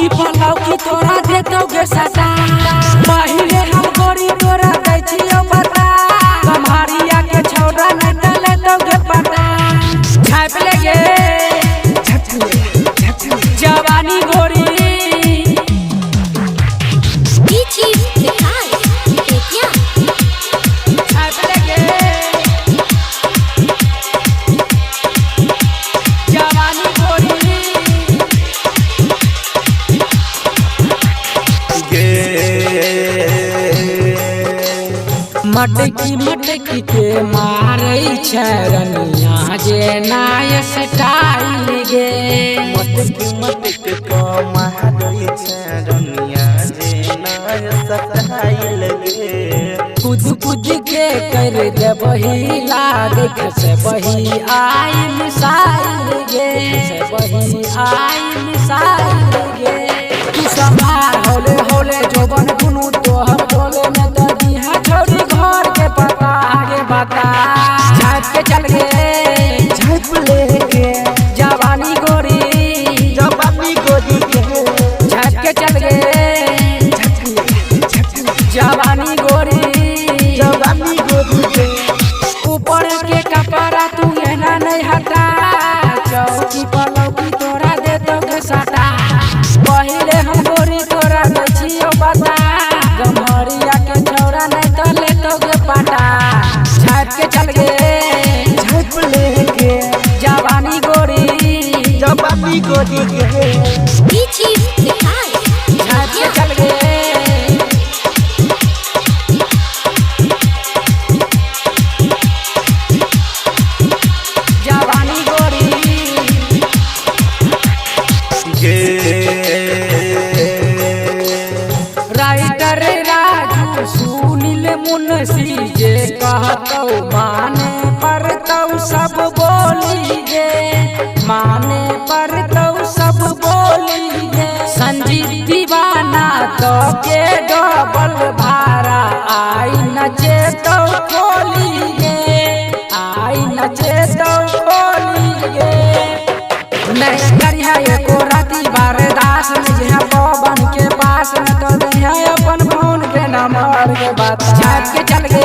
चौकी पर लौकी तोरा देतोगे सटा पहिले हम गोरी तोरा दै छियो बता कमहरिया के छौरा न लेतोगे पटा छाप लेगे जवानी गोरी मटकी के मारै छै रनिया जे नाय स्टाइल गे मटकी को मारै छै रनिया जे नाय स्टाइल गे कूद के कर देबही लाख से बही आई मिसाइल गे से बही आई मिसाइल गे तू संभाल होले होले जोबन दुनु तोहर बोले में ददी है छोड़ी घर के पता आगे बता झाप के चल गे झाप लेके जवानी गोरी के झाप के चल गे जवानी गोरी के ऊपर के कपड़ा तू एना नहीं हटा चौकी पर लौकी तोरा देतोगे सटा पहिले हम गोरी तोरा दै छियो बता कमहरिया के छौरा नहीं तो लेतोगे पाटा झाप के चल गे झाप लेके जवानी गोरी के झाप के चल गे जवानी गोरी राइटर राजू सुनील मुंशी जे कहतौ माने परतौ सब बोली गे माने परतौ सब बोली गे संजीव दीवाना तो के डबल भाड़ा आई नचे तो खोली गे आई नचे तो खोली गे नहीं करिया एको राती बारदास में पवन के पास न तो दिया अपन फोन के नंबर के बात झाप के चल गे